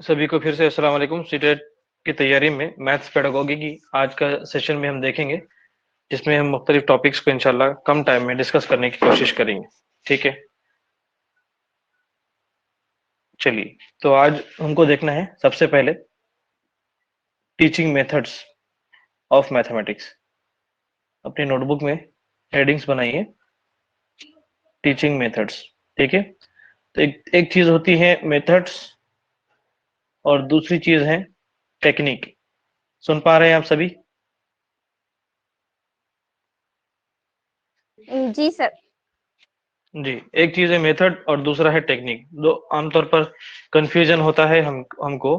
सभी को फिर से अस्सलाम वालेकुम। सीटेट की तैयारी में मैथ्स पेडागोगी की आज का सेशन में हम देखेंगे, जिसमें हम मुख्तलिफ टॉपिक्स को इंशाल्लाह कम टाइम में डिस्कस करने की कोशिश करेंगे। ठीक है, चलिए। तो आज हमको देखना है सबसे पहले टीचिंग मेथड्स ऑफ मैथमेटिक्स। अपनी नोटबुक में हेडिंग्स बनाइए, टीचिंग मेथड्स। ठीक है, तो एक चीज होती है मेथड्स और दूसरी चीज है टेक्निक। सुन पा रहे हैं आप सभी? जी सर। जी, एक चीज है मेथड और दूसरा है टेक्निक। दो आमतौर पर कंफ्यूजन होता है हमको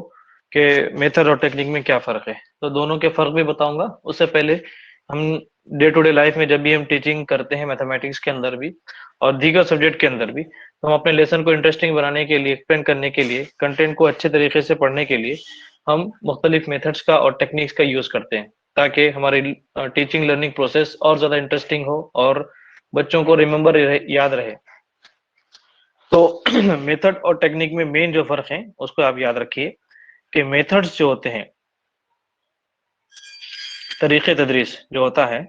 कि मेथड और टेक्निक में क्या फर्क है। तो दोनों के फर्क भी बताऊंगा। उससे पहले हम डे टू डे लाइफ में जब भी हम टीचिंग करते हैं मैथमेटिक्स के अंदर भी और दीगर सब्जेक्ट के अंदर भी, तो हम अपने लेसन को इंटरेस्टिंग बनाने के लिए, एक्सप्लेन करने के लिए, कंटेंट को अच्छे तरीके से पढ़ने के लिए हम मुख्तलिफ मेथड्स का और टेक्निक्स का यूज करते हैं, ताकि हमारी टीचिंग लर्निंग प्रोसेस और ज्यादा इंटरेस्टिंग हो और बच्चों को रिमेम्बर याद रहे। तो मेथड और टेक्निक में मेन जो फर्क है उसको आप याद रखिए कि मेथड्स जो होते हैं, तरीके तदरीस जो होता है,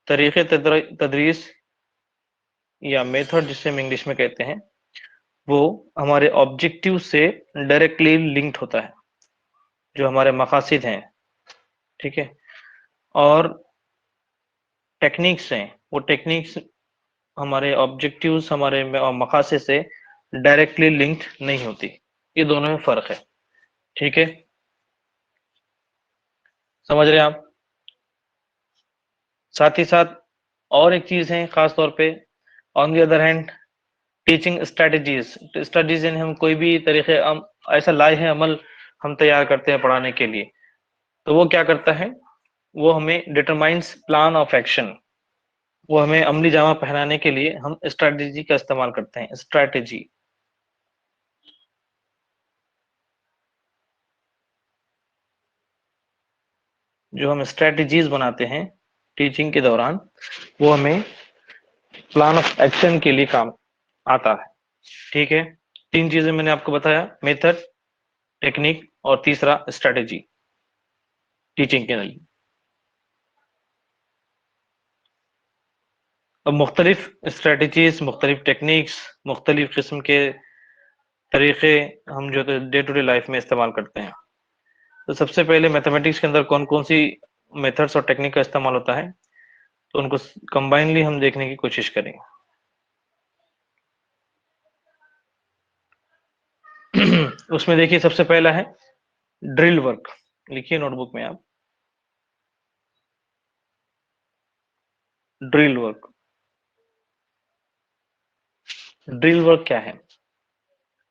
तरीके तदरीस या मेथड जिसे हम इंग्लिश में कहते हैं, वो हमारे ऑब्जेक्टिव से डायरेक्टली लिंक्ड होता है, जो हमारे मकासद हैं। ठीक है, और टेक्निक्स हैं, वो टेक्निक्स हमारे ऑब्जेक्टिव्स, हमारे मकासद से डायरेक्टली लिंक्ड नहीं होती। ये दोनों में फर्क है। ठीक है, समझ रहे हैं आप? साथ ही साथ और एक चीज है खास तौर पे, on the other hand, teaching strategies. Strategies यानी हम कोई भी तरीके हम ऐसा लाए हैं, अमल हम तैयार करते हैं पढ़ाने के लिए। तो वो क्या करता है, वो हमें डिटरमाइंस प्लान ऑफ एक्शन। वो हमें अमली जामा पहनाने के लिए हम स्ट्रेटजी का इस्तेमाल करते हैं। स्ट्रेटजी, जो हम स्ट्रेटजीज बनाते हैं टीचिंग के दौरान, वो हमें प्लान ऑफ एक्शन के लिए काम आता है। ठीक है, तीन चीजें मैंने आपको बताया, मेथड, टेक्निक और तीसरा स्ट्रेटजी टीचिंग के लिए। अब मुख्तलिफ स्ट्रेटजीज, मुख्तलिफ टेक्निक्स, मुख्तलिफ किस्म के तरीके हम जो डे टू डे लाइफ में इस्तेमाल करते हैं। तो सबसे पहले मैथमेटिक्स के अंदर कौन कौन सी मेथड्स और टेक्निक का इस्तेमाल होता है, तो उनको कंबाइनली हम देखने की कोशिश करेंगे। उसमें देखिए, सबसे पहला है ड्रिल वर्क। लिखिए नोटबुक में आप, ड्रिल वर्क। ड्रिल वर्क क्या है?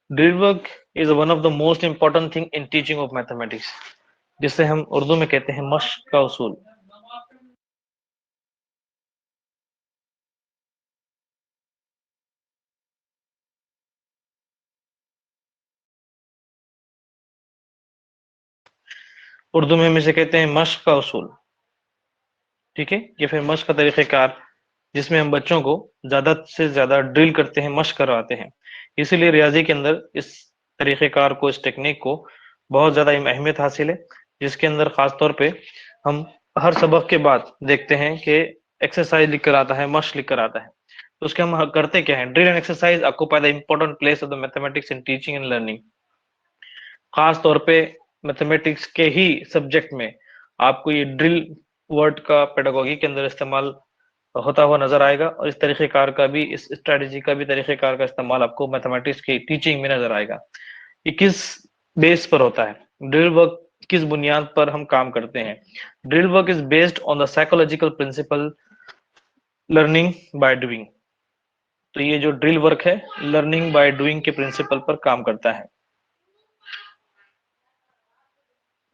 Drill work is one of the most important thing in teaching of mathematics, जिसे हम उर्दू में कहते हैं मश्क का उसूल। उर्दू में हम इसे कहते हैं मश्क का उसूल। ठीक है, ये फिर मश्क का तरीक़ेकार, जिसमें हम बच्चों को ज्यादा से ज्यादा ड्रिल करते हैं, मश्क करवाते हैं। इसीलिए रियाजी के अंदर इस तरीक़ेकार को, इस टेक्निक को बहुत ज्यादा अहमियत हासिल है, जिसके अंदर खास तौर पे हम हर सबक के बाद देखते हैं कि एक्सरसाइज लिख कर आता है, मश्क लिख कर आता है। तो उसके हम करते क्या है, drill and exercise occupy the important place of the mathematics in teaching and learning. खास तौर पे मैथमेटिक्स के ही सब्जेक्ट में आपको ये ड्रिल वर्ड का पेडागोगी के अंदर इस्तेमाल होता हुआ नजर आएगा, और इस तरीक़ेकार का भी, इस स्ट्रेटजी का भी तरीक़ेकार का इस्तेमाल आपको मैथमेटिक्स की टीचिंग में नजर आएगा। ये किस बेस पर होता है, ड्रिल वर्क किस बुनियाद पर हम काम करते हैं? Drill work is based on the psychological principle learning by doing. तो ये जो ड्रिल वर्क है, लर्निंग बाय डूइंग के प्रिंसिपल पर काम करता है।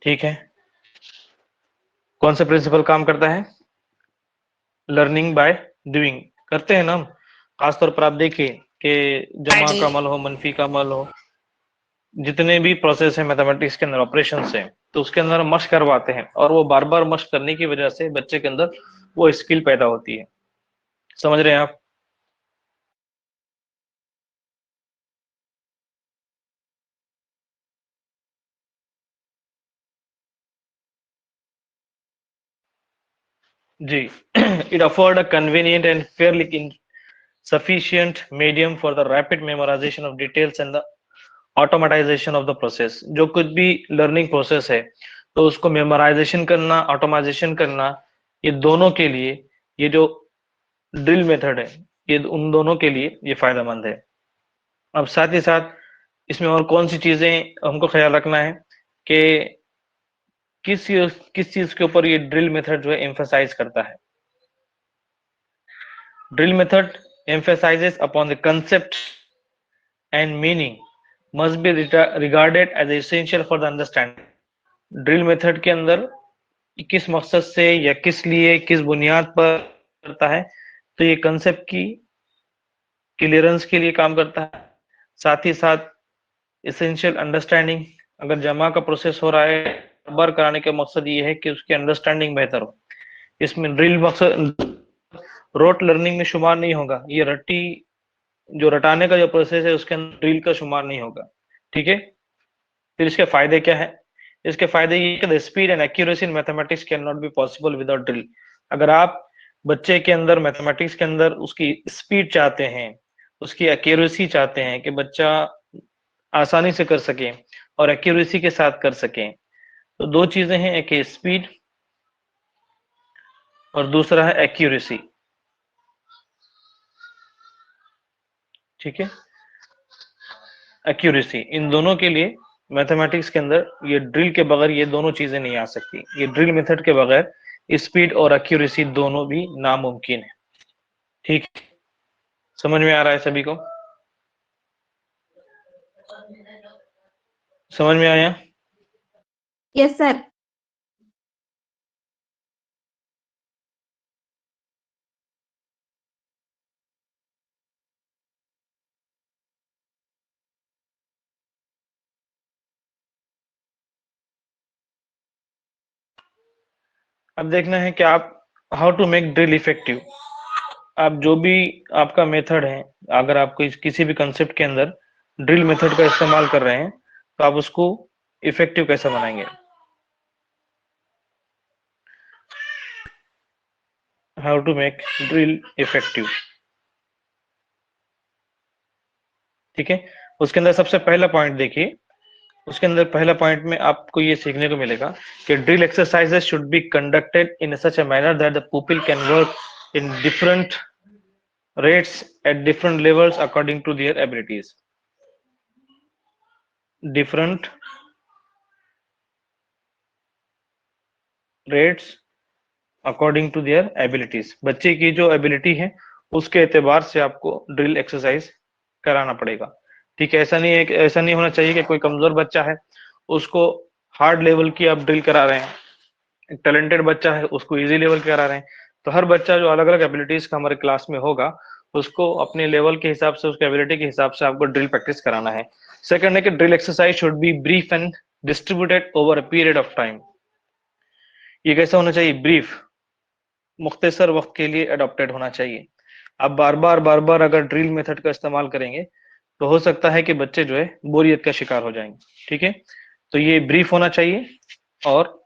ठीक है, कौन सा प्रिंसिपल काम करता है? लर्निंग बाय डूइंग करते हैं ना हम। खासतौर पर आप देखिए कि हाँ जमा जी। का अमल हो, मनफी का अमल हो, जितने भी प्रोसेस है मैथमेटिक्स के अंदर, ऑपरेशन है, तो उसके अंदर हम मश्क करवाते हैं, और वो बार बार मश्क करने की वजह से बच्चे के अंदर वो स्किल पैदा होती है। समझ रहे हैं आप? जी it offered a convenient and fairly sufficient medium for the rapid memorization of details and the automatization of the process. जो कुछ भी लर्निंग प्रोसेस है तो उसको मेमोराइजेशन करना, ऑटोमाइजेशन करना, ये दोनों के लिए ये जो ड्रिल मेथड है ये उन दोनों के लिए ये फायदेमंद है। अब साथ ही साथ इसमें और कौन सी चीजें हमको ख्याल रखना है कि किस चीज के ऊपर ये ड्रिल मेथड जो है एम्फसाइज करता है। Drill method emphasizes upon the concept and meaning must be regarded as essential for the understanding। Drill method के अंदर किस मकसद से या किस लिए किस बुनियाद पर करता है, तो ये कंसेप्ट की क्लियरेंस के लिए काम करता है। साथ ही साथ एसेंशियल अंडरस्टैंडिंग, अगर जमा का प्रोसेस हो रहा है बार कराने का मकसद ये है कि उसकी अंडरस्टैंडिंग बेहतर हो। इसमें ड्रिल मकसद रोट लर्निंग में शुमार नहीं होगा, ये रट्टी जो रटाने का जो प्रोसेस है उसके अंदर ड्रिल का शुमार नहीं होगा। ठीक है, फिर इसके फायदे क्या है? इसके फायदे ये कि the speed and accuracy in mathematics can not be possible without drill. अगर आप बच्चे के अंदर मैथमेटिक्स के अंदर उसकी स्पीड चाहते हैं, उसकी एक्यूरेसी चाहते हैं कि बच्चा आसानी से कर सके और एक्यूरेसी के साथ कर सके, तो दो चीजें हैं, एक है स्पीड और दूसरा है एक्यूरेसी। ठीक है, एक्यूरेसी, इन दोनों के लिए मैथमेटिक्स के अंदर ये ड्रिल के बगैर ये दोनों चीजें नहीं आ सकती। ये ड्रिल मेथड के बगैर स्पीड और एक्यूरेसी दोनों भी नामुमकिन है। ठीक, समझ में आ रहा है सभी को? समझ में आया? Yes sir. अब देखना है कि आप how to make drill effective. आप जो भी आपका मेथड है, अगर आप किसी भी कंसेप्ट के अंदर ड्रिल मेथड का इस्तेमाल कर रहे हैं तो आप उसको इफेक्टिव कैसे बनाएंगे? How to make drill effective. ठीक है, उसके अंदर सबसे पहला पॉइंट देखिए, उसके अंदर पहला पॉइंट में आपको ये सीखने को मिलेगा कि drill exercises should be conducted in such a manner that the pupil can work in different rates at different levels according to their abilities। different rates according to their abilities, बच्चे की जो एबिलिटी है उसके एतबार से आपको drill exercise कराना पड़ेगा। ठीक है, ऐसा नहीं है, ऐसा नहीं होना चाहिए कि कोई कमजोर बच्चा है उसको हार्ड लेवल की आप ड्रिल करा रहे हैं, एक टैलेंटेड बच्चा है उसको इजी लेवल करा रहे हैं। तो हर बच्चा जो अलग अलग एबिलिटीज का हमारे क्लास में होगा उसको अपने लेवल के हिसाब से, उसके एबिलिटी के हिसाब से आपको ड्रिल प्रैक्टिस कराना है। सेकंड है कि drill exercise should be brief and distributed over a period of time. ये कैसा होना चाहिए? ब्रीफ, मुख्तसर वक्त के लिए अडॉप्टेड होना चाहिए। आप बार बार अगर ड्रिल मेथड का इस्तेमाल करेंगे तो हो सकता है कि बच्चे जो है बोरियत का शिकार हो जाएंगे। ठीक है, तो ये ब्रीफ होना चाहिए और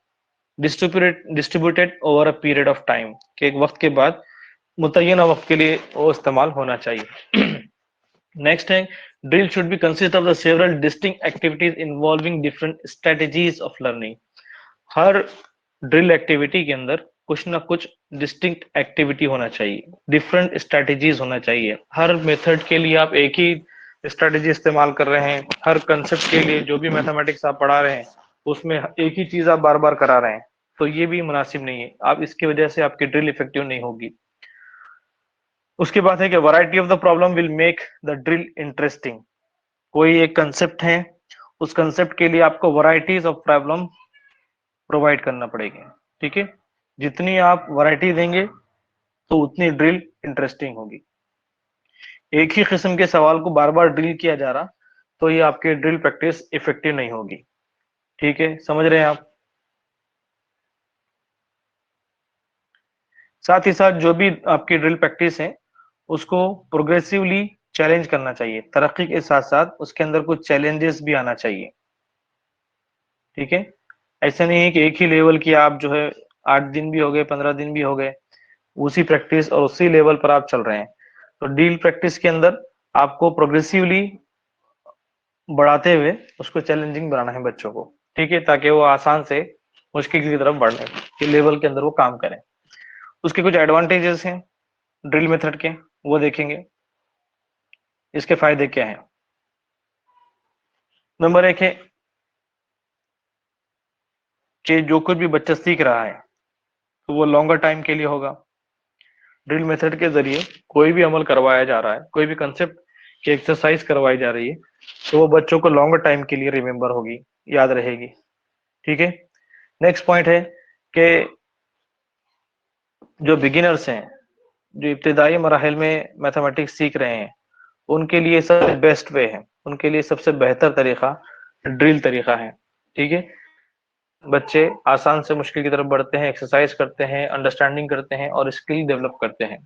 distributed over a period of time, कि एक वक्त के बाद मुतय्यना वक्त के लिए वो इस्तेमाल होना चाहिए। नेक्स्ट है drill should be consist of the several distinct activities involving different strategies of learning. Her drill activity के अंदर कुछ ना कुछ डिस्टिंक्ट एक्टिविटी होना चाहिए, डिफरेंट स्ट्रेटजीज होना चाहिए। हर मेथड के लिए आप एक ही स्ट्रेटजी इस्तेमाल कर रहे हैं, हर कंसेप्ट के लिए जो भी मैथमेटिक्स आप पढ़ा रहे हैं उसमें एक ही चीज आप बार बार करा रहे हैं, तो ये भी मुनासिब नहीं है। आप इसकी वजह से आपकी ड्रिल इफेक्टिव नहीं होगी। उसके बाद है कि variety of the problem will make the drill interesting. कोई एक कंसेप्ट है, उस कंसेप्ट के लिए आपको वैरायटीज ऑफ प्रॉब्लम प्रोवाइड करना पड़ेगी। ठीक है, जितनी आप वैरायटी देंगे तो उतनी ड्रिल इंटरेस्टिंग होगी। एक ही किस्म के सवाल को बार बार ड्रिल किया जा रहा तो ये आपके ड्रिल प्रैक्टिस इफेक्टिव नहीं होगी। ठीक है, समझ रहे हैं आप? साथ ही साथ जो भी आपकी ड्रिल प्रैक्टिस है उसको प्रोग्रेसिवली चैलेंज करना चाहिए, तरक्की के साथ साथ उसके अंदर कुछ चैलेंजेस भी आना चाहिए। ठीक है, ऐसा नहीं है कि एक ही लेवल की आप जो है 8 दिन भी हो गए, 15 दिन भी हो गए, उसी प्रैक्टिस और उसी लेवल पर आप चल रहे हैं। तो ड्रिल प्रैक्टिस के अंदर आपको प्रोग्रेसिवली बढ़ाते हुए उसको चैलेंजिंग बनाना है बच्चों को, ठीक है, ताकि वो आसान से मुश्किल की तरफ बढ़ने के लेवल के अंदर वो काम करें। उसके कुछ एडवांटेजेस हैं ड्रिल मेथड के, वो देखेंगे। इसके फायदे क्या हैं? नंबर एक है कि जो कुछ भी बच्चा सीख रहा है तो वो लॉन्गर टाइम के लिए होगा। ड्रिल मेथड के जरिए कोई भी अमल करवाया जा रहा है, कोई भी कंसेप्ट की एक्सरसाइज करवाई जा रही है, तो वो बच्चों को लॉन्गर टाइम के लिए रिमेम्बर होगी, याद रहेगी, ठीक है। नेक्स्ट पॉइंट है कि जो बिगिनर्स हैं, जो इब्तदाई मराहल में मैथमेटिक्स सीख रहे हैं, उनके लिए सबसे बेस्ट वे है, उनके लिए सबसे बेहतर तरीका ड्रिल तरीका है, ठीक है। बच्चे आसान से मुश्किल की तरफ बढ़ते हैं, एक्सरसाइज करते हैं, अंडरस्टैंडिंग करते हैं और स्किल डेवलप करते हैं।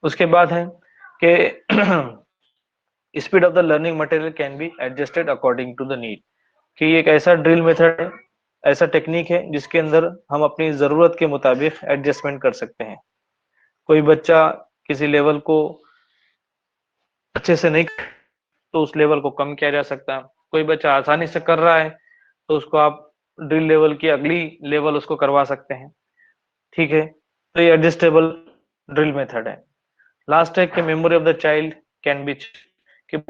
उसके बाद है कि speed of the learning material can be adjusted according to the need, कि एक ऐसा ड्रिल मेथड है, ऐसा टेक्निक है जिसके अंदर हम अपनी जरूरत के मुताबिक एडजस्टमेंट कर सकते हैं। कोई बच्चा किसी लेवल को अच्छे से नहीं, तो उस लेवल को कम किया जा सकता है। कोई बच्चा आसानी से कर रहा है तो उसको आप ड्रिल लेवल की अगली लेवल उसको करवा सकते हैं, ठीक है। तो ये एडजस्टेबल ड्रिल मेथड है। लास्ट है कि memory of the child can be, कि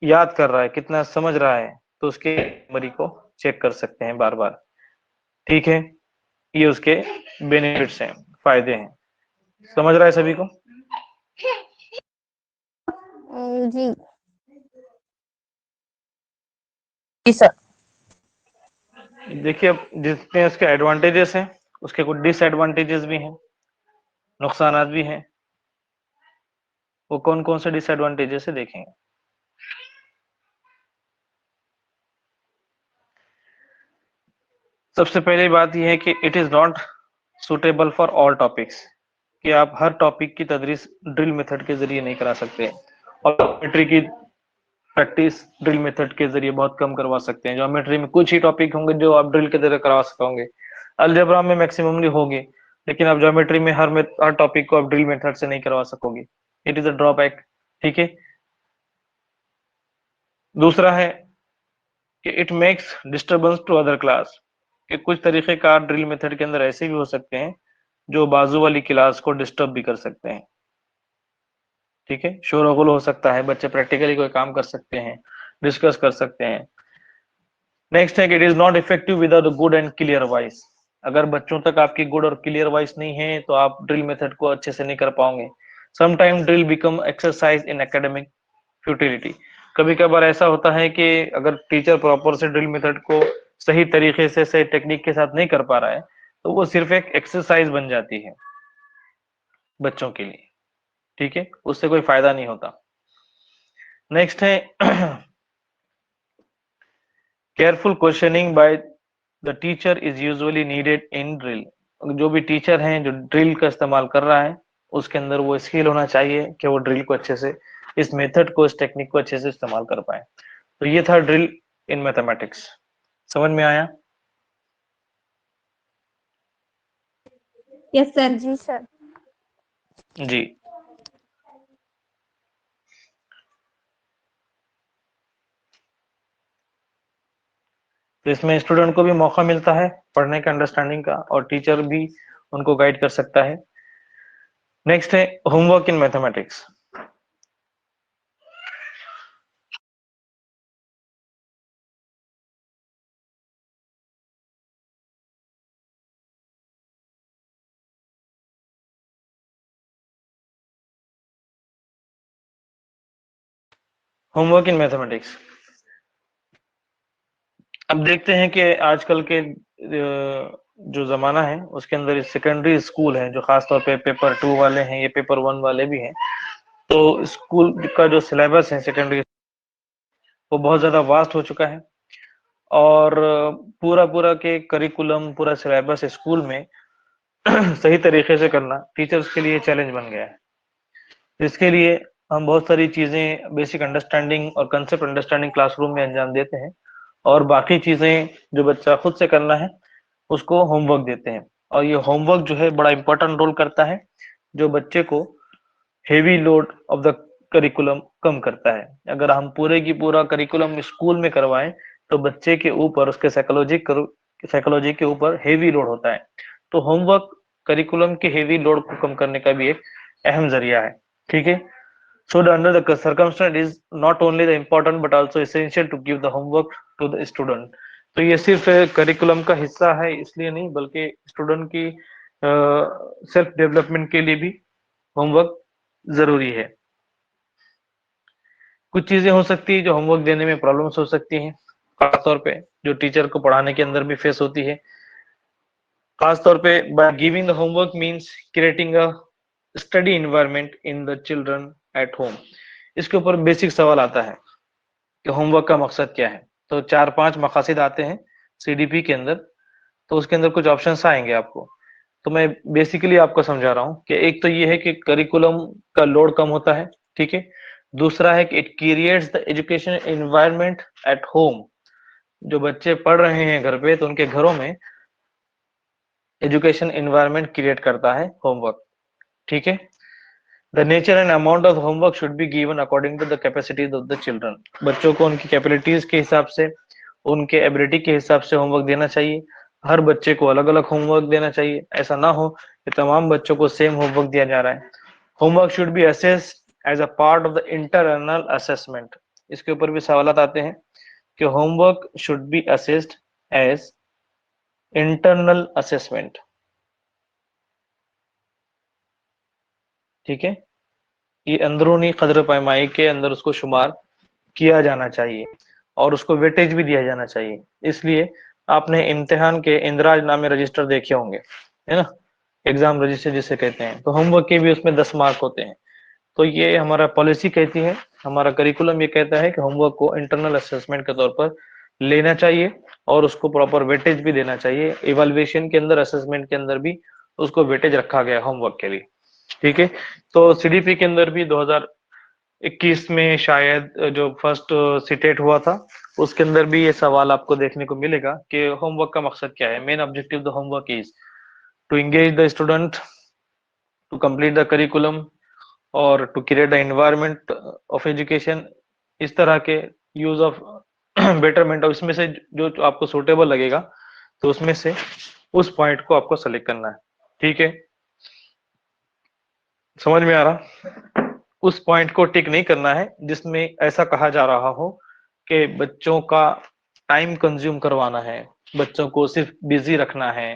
याद कर रहा है, कितना समझ रहा है, तो उसके मेमोरी को चेक कर सकते हैं बार बार, ठीक है। ये उसके बेनिफिट्स हैं, फायदे हैं। समझ रहा है सभी को? जी जी सर। देखिए, अब जितने उसके एडवांटेजेस हैं, उसके कुछ डिसएडवांटेजेस भी हैं, नुकसानात भी हैं। वो कौन कौन से डिसएडवांटेजेस है देखेंगे। सबसे पहली बात यह है कि it is not suitable for all topics, कि आप हर टॉपिक की तदरीस ड्रिल मेथड के जरिए नहीं करा सकते, और ज्योमेट्री की प्रैक्टिस ड्रिल मेथड के जरिए बहुत कम करवा सकते हैं। ज्योमेट्री में कुछ ही टॉपिक होंगे जो आप ड्रिल के जरिए करवा सकोगे, अलजेब्रा में मैक्सिममली होंगे, लेकिन आप ज्योमेट्री में हर टॉपिक को आप ड्रिल मेथड से नहीं करवा सकोगे। इट इज अ ड्रॉबैक, ठीक है। दूसरा है कि it makes disturbance to other class, कि कुछ तरीके कार ड्रिल मेथड के अंदर ऐसे भी हो सकते हैं जो बाजू वाली क्लास को डिस्टर्ब भी कर सकते हैं, ठीक है। शोरगुल हो सकता है, बच्चे प्रैक्टिकली कोई काम कर सकते हैं, डिस्कस कर सकते हैं। नेक्स्ट है कि it is not effective without good and clear voice, अगर बच्चों तक आपकी गुड और क्लियर वॉइस नहीं है तो आप ड्रिल मेथड को अच्छे से नहीं कर पाओगे। Sometime drill become exercise in academic futility, कभी कभार ऐसा होता है कि अगर टीचर प्रॉपर से ड्रिल मेथड को सही तरीके से सही टेक्निक के साथ नहीं कर पा रहा है, तो वो सिर्फ एक एक्सरसाइज बन जाती है बच्चों के लिए, ठीक है, उससे कोई फायदा नहीं होता। नेक्स्ट है careful questioning by the teacher is usually needed in drill, जो भी टीचर हैं जो ड्रिल का इस्तेमाल कर रहा है उसके अंदर वो स्किल होना चाहिए कि वो ड्रिल को अच्छे से, इस मेथड को, इस टेक्निक को अच्छे से इस्तेमाल कर पाए। तो ये था ड्रिल इन मैथमेटिक्स। समझ में आया? Yes sir. जी सर। जी। तो इसमें स्टूडेंट को भी मौका मिलता है पढ़ने का, अंडरस्टैंडिंग का, और टीचर भी उनको गाइड कर सकता है। नेक्स्ट है homework in mathematics. Homework in mathematics, अब देखते हैं कि आजकल के जो जमाना है उसके अंदर सेकेंडरी स्कूल है, जो खासतौर पे पेपर 2 वाले हैं, ये पेपर 1 वाले भी हैं। तो स्कूल का जो सिलेबस है सेकेंडरी, वो बहुत ज्यादा वास्ट हो चुका है, और पूरा पूरा के करिकुलम, पूरा सिलेबस स्कूल में सही तरीके से करना टीचर्स के लिए चैलेंज बन गया है। इसके लिए हम बहुत सारी चीजें, बेसिक अंडरस्टैंडिंग और कंसेप्ट अंडरस्टैंडिंग क्लासरूम में अंजाम देते हैं, और बाकी चीजें जो बच्चा खुद से करना है उसको होमवर्क देते हैं। और ये होमवर्क जो है बड़ा इंपॉर्टेंट रोल करता है, जो बच्चे को heavy load of the curriculum कम करता है। अगर हम पूरे की पूरा करिकुलम स्कूल में करवाएं तो बच्चे के ऊपर, उसके साइकोलॉजी के ऊपर हेवी लोड होता है। तो होमवर्क करिकुलम के हेवी लोड को कम करने का भी एक अहम जरिया है। ठीक है, so the under the circumstance is not only the important but also essential to give the homework to the student। तो ये सिर्फ करिकुलम का हिस्सा है इसलिए नहीं, बल्कि स्टूडेंट की सेल्फ डेवलपमेंट के लिए भी होमवर्क जरूरी है। कुछ चीजें हो सकती है जो होमवर्क देने में प्रॉब्लम्स हो सकती हैं, खासतौर पे जो टीचर को पढ़ाने के अंदर भी फेस होती है। खासतौर पे by giving the homework means creating a study environment in the children at home. इसके ऊपर बेसिक सवाल आता है कि होमवर्क का मकसद क्या है। तो 4-5 मकासद आते हैं सीडीपी के अंदर, तो उसके अंदर कुछ ऑप्शंस आएंगे आपको। तो मैं बेसिकली आपको समझा रहा हूँ कि एक तो ये है कि करिकुलम का लोड कम होता है, ठीक है। दूसरा है कि it creates the education environment at home. जो बच्चे पढ़ रहे हैं घर पे, तो उनके घरों में एजुकेशन एनवायरनमेंट क्रिएट करता है होमवर्क, ठीक है। The nature and amount of homework should be given according to the capacities of the children. बच्चों को उनकी कैपेबिलिटीज के हिसाब से, उनके एबिलिटी के हिसाब से होमवर्क देना चाहिए। हर बच्चे को अलग अलग होमवर्क देना चाहिए। ऐसा ना हो कि तमाम बच्चों को सेम होमवर्क दिया जा रहा है। Homework should be assessed as a part of the internal assessment. इसके ऊपर भी सवाल आते हैं कि homework should be assessed as internal assessment, ठीक है। ये अंदरूनी कदर पैमाई के अंदर उसको शुमार किया जाना चाहिए और उसको वेटेज भी दिया जाना चाहिए। इसलिए आपने इम्तिहान के इंदिराज नामे रजिस्टर देखे होंगे, है ना, एग्जाम रजिस्टर जिसे कहते हैं। तो होमवर्क के भी उसमें 10 मार्क होते हैं। तो ये हमारा पॉलिसी कहती है, हमारा करिकुलम ये कहता है कि होमवर्क को इंटरनल असेसमेंट के तौर पर लेना चाहिए और उसको प्रॉपर वेटेज भी देना चाहिए। इवैल्यूएशन के अंदर, असेसमेंट के अंदर भी उसको वेटेज रखा गया होमवर्क के लिए, ठीक है। तो सीडीपी के अंदर भी 2021 में शायद जो फर्स्ट सीटेट हुआ था, उसके अंदर भी ये सवाल आपको देखने को मिलेगा कि होमवर्क का मकसद क्या है। Main objective the homework is to engage the student to complete the curriculum और to create the environment of education. इस तरह के यूज ऑफ बेटरमेंट ऑफ, इसमें से जो आपको सुटेबल लगेगा तो उसमें से उस पॉइंट को आपको सेलेक्ट करना है, ठीक है। समझ में आ रहा? उस पॉइंट को टिक नहीं करना है जिसमें ऐसा कहा जा रहा हो कि बच्चों का टाइम कंज्यूम करवाना है, बच्चों को सिर्फ बिजी रखना है,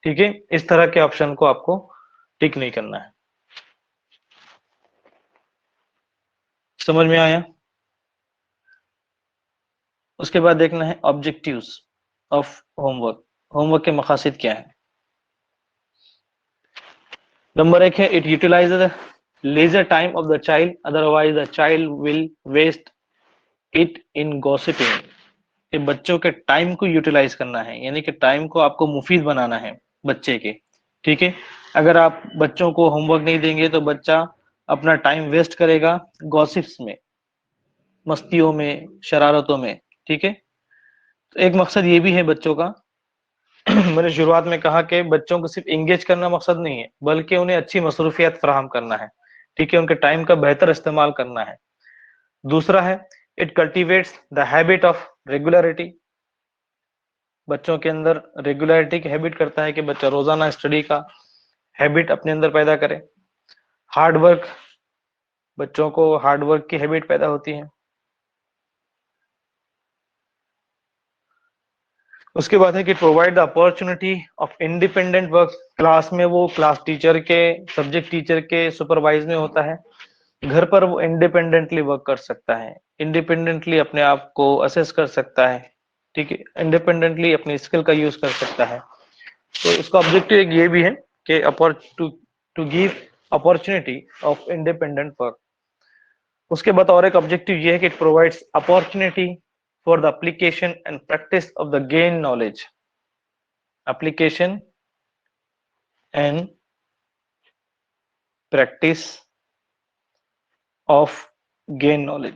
ठीक है। इस तरह के ऑप्शन को आपको टिक नहीं करना है। समझ में आया? उसके बाद देखना है ऑब्जेक्टिव्स ऑफ होमवर्क। होमवर्क के मकासद क्या है? नंबर 1 है it utilises leisure time of the child, otherwise the child will waste it in gossiping। कि बच्चों के टाइम को यूटिलाइज करना है, यानी कि टाइम को आपको मुफीद बनाना है बच्चे के, ठीक है। अगर आप बच्चों को होमवर्क नहीं देंगे तो बच्चा अपना टाइम वेस्ट करेगा गॉसिप्स में, मस्तियों में, शरारतों में, ठीक है। तो एक मकसद ये भी है बच्चों का मैंने शुरुआत में कहा कि बच्चों को सिर्फ एंगेज करना मकसद नहीं है, बल्कि उन्हें अच्छी मसरूफियत फराहम करना है, ठीक है। उनके टाइम का बेहतर इस्तेमाल करना है। दूसरा है it cultivates the habit of regularity. बच्चों के अंदर रेगुलरिटी की हैबिट करता है कि बच्चा रोजाना स्टडी का हैबिट अपने अंदर पैदा करे। हार्ड वर्क, बच्चों को हार्ड वर्क की हैबिट पैदा होती है। उसके बाद है कि provide the opportunity of independent work. Class में वो क्लास टीचर के, सब्जेक्ट टीचर के सुपरवाइज में होता है, घर पर वो इंडिपेंडेंटली वर्क कर सकता है, इंडिपेंडेंटली अपने आप को असेस कर सकता है, ठीक है, इंडिपेंडेंटली अपनी स्किल का यूज कर सकता है। तो इसका ऑब्जेक्टिव एक ये भी है कि to give opportunity of independent work. उसके बाद और एक ऑब्जेक्टिव ये है कि it provides opportunity for the application and practice of the gain knowledge. Application and practice of gain knowledge.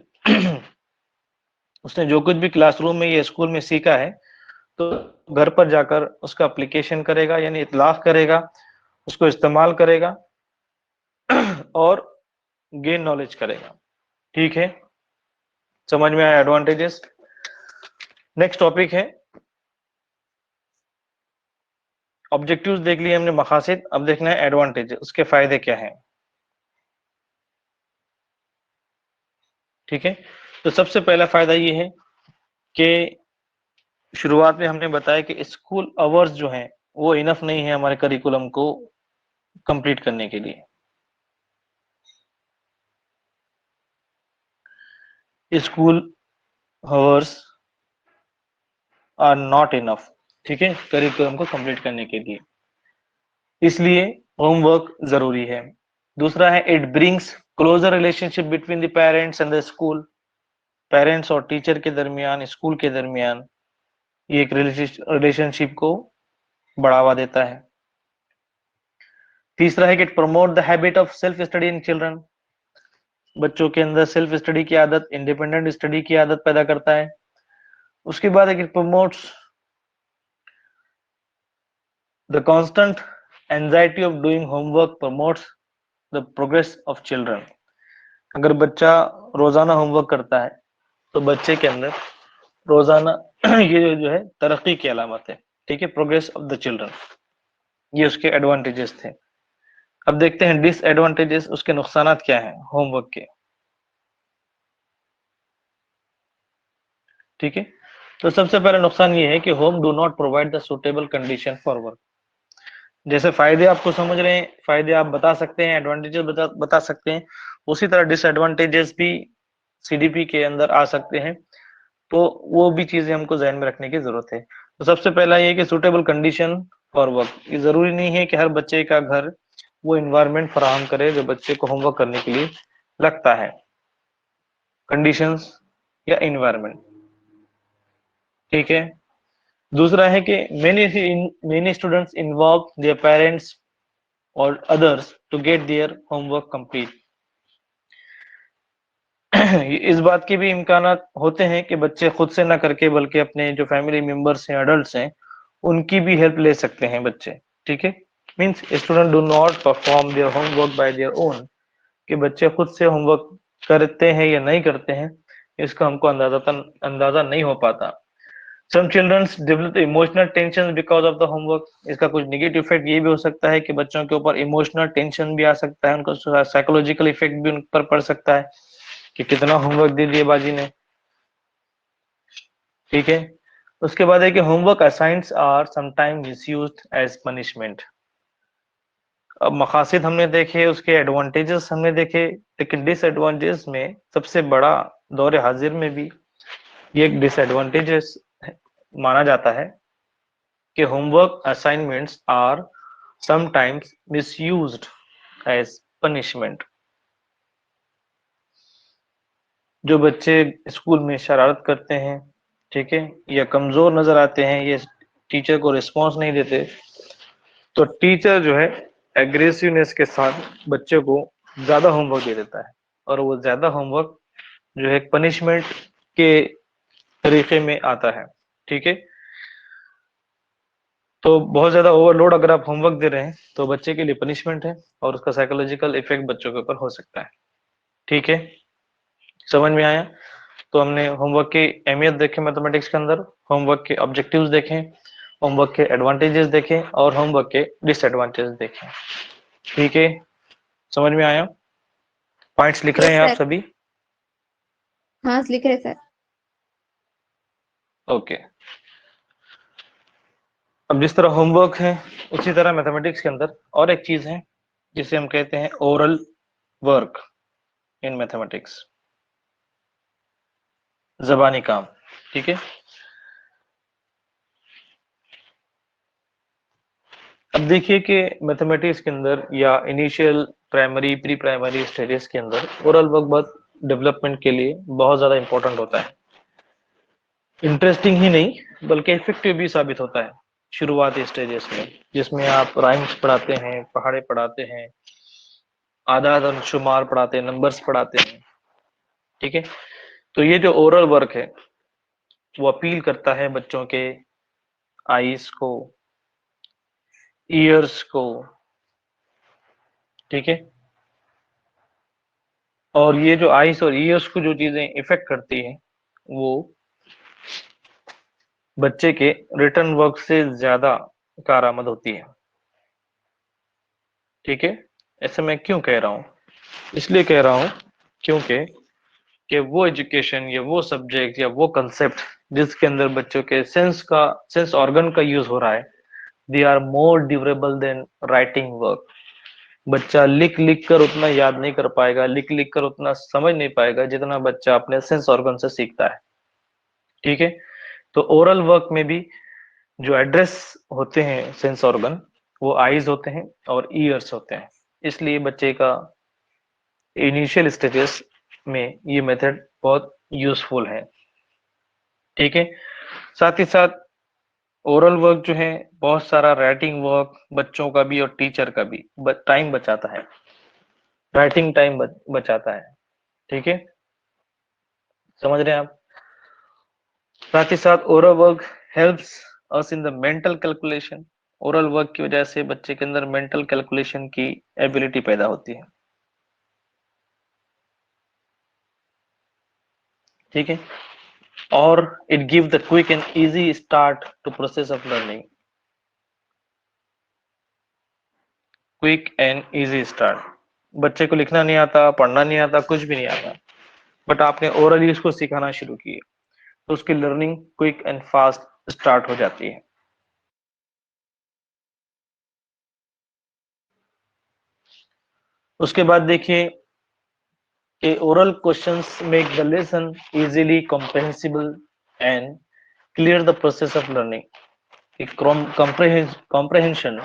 उसने जो कुछ भी क्लासरूम में या स्कूल में सीखा है, तो घर पर जाकर उसका एप्लीकेशन करेगा, यानी इतलाफ करेगा, उसको इस्तेमाल करेगा और गेन नॉलेज करेगा। ठीक है, समझ में आया एडवांटेजेस। नेक्स्ट टॉपिक है ऑब्जेक्टिव्स, देख लिए हमने मकासद, अब देखना है एडवांटेज, उसके फायदे क्या हैं। ठीक है, तो सबसे पहला फायदा ये है कि शुरुआत में हमने बताया कि स्कूल आवर्स जो हैं वो इनफ नहीं है हमारे करिकुलम को कंप्लीट करने के लिए। School hours are not enough, ठीक है, करिकुलम को कंप्लीट करने के लिए, इसलिए होमवर्क जरूरी है। दूसरा है it brings closer relationship between the parents and the school, parents और टीचर के दरमियान, स्कूल के दरमियान ये एक रिलेशनशिप को बढ़ावा देता है। तीसरा है कि it promote the habit of self study in children, बच्चों के अंदर सेल्फ स्टडी की आदत, इंडिपेंडेंट स्टडी की आदत पैदा करता है। उसके बाद it promotes the constant anxiety of doing homework promotes the progress of children, अगर बच्चा रोजाना होमवर्क करता है तो बच्चे के अंदर रोजाना ये जो है तरक्की की अलामत है। ठीक है, प्रोग्रेस ऑफ द चिल्ड्रन, ये उसके एडवांटेजेस थे। अब देखते हैं डिसएडवांटेजेस, उसके नुकसानात क्या हैं होमवर्क के। ठीक है, तो सबसे पहला नुकसान ये है कि home do not provide the suitable condition for work. जैसे फायदे आपको समझ रहे हैं, फायदे आप बता सकते हैं, एडवांटेजेस बता सकते हैं, उसी तरह डिसएडवांटेजेस भी सीडीपी के अंदर आ सकते हैं, तो वो भी चीजें हमको ध्यान में रखने की जरूरत है। तो सबसे पहला ये कि सुटेबल कंडीशन फॉर वर्क, ये जरूरी नहीं है कि हर बच्चे का घर वो इन्वायरमेंट फराहम करे जो बच्चे को होमवर्क करने के लिए लगता है, कंडीशंस या इन्वायरमेंट। ठीक है, दूसरा है कि many students involve their parents और others to get their homework complete. इस बात के भी इम्कानात होते हैं कि बच्चे खुद से ना करके बल्कि अपने जो फैमिली मेंबर्स हैं, अडल्ट्स हैं, उनकी भी हेल्प ले सकते हैं बच्चे। ठीक है, means student do not perform their homework bye their own, कि बच्चे खुद से होमवर्क करते हैं या नहीं करते हैं, इसका हमको अंदाजा नहीं हो पाता। Some childrens develop emotional tension because of the homework, इसका कुछ नेगेटिव इफेक्ट ये भी हो सकता है कि बच्चों के ऊपर इमोशनल टेंशन भी आ सकता है, उनको साइकोलॉजिकल इफेक्ट भी उन पर पड़ सकता है कि कितना होमवर्क दे दिया बाजी ने। ठीक है, उसके बाद है कि homework assigns are sometime misused as punishment. अब मकासद हमने देखे, उसके एडवांटेजेस हमने देखे, लेकिन डिसएडवांटेजेस में सबसे बड़ा दौर हाजिर में भी ये एक डिसएडवांटेजेस माना जाता है कि homework assignments are sometimes misused as punishment. जो बच्चे स्कूल में शरारत करते हैं, ठीक है, या कमजोर नजर आते हैं, ये टीचर को रिस्पॉन्स नहीं देते, तो टीचर जो है एग्रेसिवनेस के साथ बच्चे को ज्यादा होमवर्क दे देता है, और वो ज्यादा होमवर्क जो है पनिशमेंट के तरीके में आता है। ठीक है, तो बहुत ज्यादा ओवरलोड अगर आप होमवर्क दे रहे हैं तो बच्चे के लिए पनिशमेंट है, और उसका साइकोलॉजिकल इफेक्ट बच्चों के ऊपर हो सकता है। ठीक है, समझ में आया। तो हमने होमवर्क की अहमियत देखे मैथमेटिक्स के अंदर, होमवर्क के ऑब्जेक्टिव्स देखे, होमवर्क के एडवांटेजेस देखे, और होमवर्क के डिसएडवांटेजेस देखे। ठीक है, समझ में आया। पॉइंट्स लिख रहे यस हैं आप सर, सभी? हाँ लिख रहे सर। ओके, अब जिस तरह होमवर्क है उसी तरह मैथमेटिक्स के अंदर और एक चीज है जिसे हम कहते हैं ओरल वर्क इन मैथमेटिक्स, जबानी काम। ठीक है, अब देखिए कि मैथमेटिक्स के अंदर या initial primary pre primary stages के अंदर ओरल वर्क बहुत डेवलपमेंट के लिए बहुत ज्यादा इंपॉर्टेंट होता है। इंटरेस्टिंग ही नहीं बल्कि इफेक्टिव भी साबित होता है शुरुआती स्टेजेस में, जिसमें आप राइम्स पढ़ाते हैं, पहाड़े पढ़ाते हैं, आदाद शुमार पढ़ाते हैं, नंबर्स पढ़ाते हैं। ठीक है, तो ये जो ओरल वर्क है वो अपील करता है बच्चों के आईज को, ईयर्स को, ठीक है। और ये जो आईज और ईयर्स को जो चीजें इफेक्ट करती है वो बच्चे के रिटर्न वर्क से ज्यादा कारआमद होती है, ठीक है। ऐसे मैं क्यों कह रहा हूं? इसलिए कह रहा हूं क्योंकि कि वो एजुकेशन या वो सब्जेक्ट या वो कंसेप्ट जिसके अंदर बच्चों के सेंस ऑर्गन का यूज हो रहा है, they are more durable than writing work. बच्चा लिख लिख कर उतना याद नहीं कर पाएगा, लिख लिख कर उतना समझ नहीं पाएगा जितना बच्चा अपने सेंस ऑर्गन से सीखता है, ठीक है। तो ओरल वर्क में भी जो एड्रेस होते हैं सेंस ऑर्गन, वो आईज होते हैं और ईयर्स होते हैं। इसलिए बच्चे का इनिशियल स्टेजेस में ये मेथड बहुत यूजफुल है, ठीक है। साथ ही साथ ओरल वर्क जो है, बहुत सारा राइटिंग वर्क बच्चों का भी और टीचर का भी टाइम बचाता है, राइटिंग टाइम बचाता है, ठीक है। समझ रहे हैं आप? साथ ही साथ oral work helps us in the mental calculation. Oral work की वजह से बच्चे के अंदर मेंटल कैलकुलेशन की एबिलिटी पैदा होती है, ठीक है। और it give the quick and easy start to process of learning. Quick and easy start. बच्चे को लिखना नहीं आता, पढ़ना नहीं आता, कुछ भी नहीं आता, बट आपने ओरली उसको सिखाना शुरू किया तो उसकी learning quick and fast start हो जाती है। उसके बाद देखिए कि oral questions make the lesson easily comprehensible and clear the process of learning. Comprehension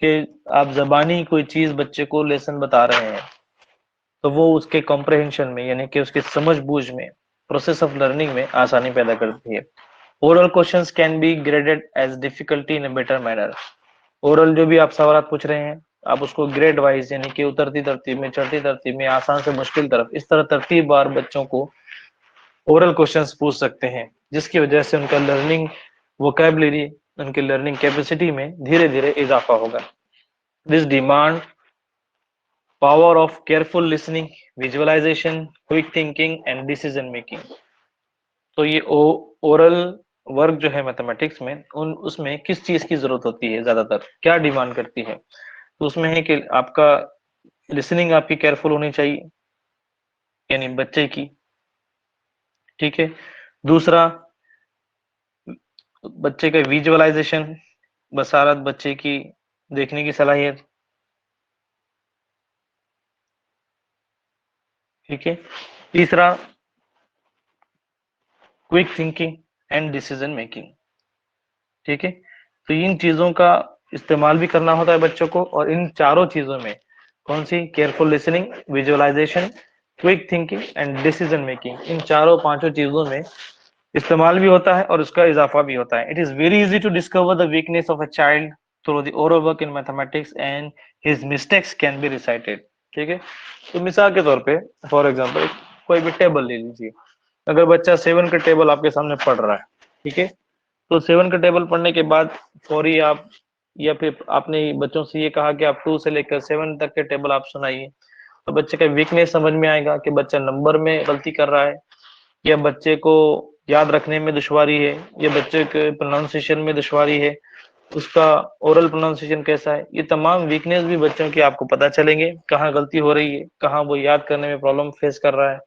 कि आप जबानी कोई चीज बच्चे को लेसन बता रहे हैं तो वो उसके कॉम्प्रिहेंशन में यानी कि उसके समझ बूझ में, प्रोसेस ऑफ लर्निंग में आसानी पैदा करती है। Oral questions can be graded as difficulty in a better manner. Oral जो भी आप सवाल पूछ रहे हैं, आप उसको ग्रेड वाइज यानी कि उतरती तरतीब में, चढ़ती तरतीब में, आसान से मुश्किल तरफ, इस तरह तरतीबवार बच्चों को ओरल क्वेश्चंस पूछ सकते हैं, जिसकी वजह से उनका लर्निंग वोकैबुलरी, उनकी लर्निंग कैपेसिटी में धीरे धीरे इजाफा होगा। This demand power of careful listening, visualisation, quick thinking and decision making. तो ये ओरल वर्क जो है मैथमेटिक्स में, उसमें किस चीज की जरूरत होती है, ज्यादातर क्या डिमांड करती है? तो उसमें है कि आपका लिसनिंग आपकी केयरफुल होनी चाहिए, यानी बच्चे की, ठीक है। दूसरा, बच्चे का विजुअलाइजेशन, बसारत बच्चे की देखने की सलाहियत, ठीक है। तीसरा, quick thinking and decision making, ठीक है। तो इन चीजों का इस्तेमाल भी करना होता है बच्चों को, और इन चारों चीजों में कौन सी? Careful listening, visualisation, quick thinking and decision making, इन चारों पांचों चीजों में इस्तेमाल भी होता है और उसका इजाफा भी होता है। It is very easy to discover the weakness of a child through the oral work in mathematics and his mistakes can be recited, ठीक है। तो मिसाल के तौर पे, फॉर एग्जांपल, कोई भी टेबल ले लीजिए। अगर बच्चा 7 का टेबल आपके सामने पढ़ रहा है, ठीक है, तो 7 का टेबल पढ़ने के बाद फौरी आप, या फिर आपने बच्चों से ये कहा कि आप 2 से लेकर 7 तक के टेबल आप सुनाइए, तो बच्चे का वीकनेस समझ में आएगा कि बच्चा नंबर में गलती कर रहा है, या बच्चे को याद रखने में दुश्वारी है, या बच्चे के प्रोनाउंसिएशन में दुश्वारी है, उसका ओरल प्रोनाउंसिएशन कैसा है। ये तमाम वीकनेस भी बच्चों की आपको पता चलेंगे, कहाँ गलती हो रही है, कहाँ वो याद करने में प्रॉब्लम फेस कर रहा है,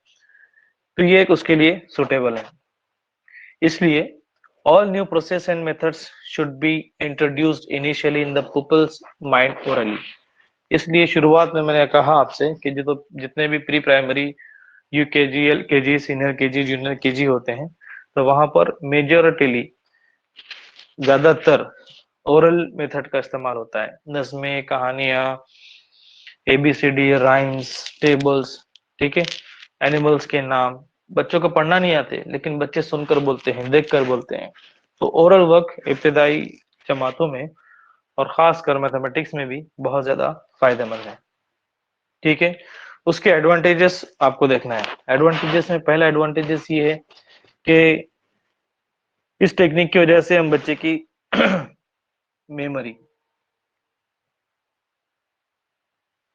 तो ये एक उसके लिए सुटेबल है। इसलिए all new process and methods should be introduced initially in the pupil's mind orally। इसलिए शुरुआत में मैंने कहा आपसे कि जो तो जितने भी pre primary, UKG, LKG, senior KG, junior KG होते हैं, तो वहां पर मेजोरिटीली ज्यादातर ओरल मेथड का इस्तेमाल होता है। नज़्में, कहानियां, एबीसीडी, राइम्स, टेबल्स, ठीक है, एनिमल्स के नाम। बच्चों को पढ़ना नहीं आते, लेकिन बच्चे सुनकर बोलते हैं, देखकर बोलते हैं। तो ओरल वर्क इब्तदाई जमातों में और खासकर मैथमेटिक्स में भी बहुत ज्यादा फायदेमंद है, ठीक है। उसके एडवांटेजेस आपको देखना है। एडवांटेजेस में पहला एडवांटेजेस ये है कि इस टेक्निक की वजह से हम बच्चे की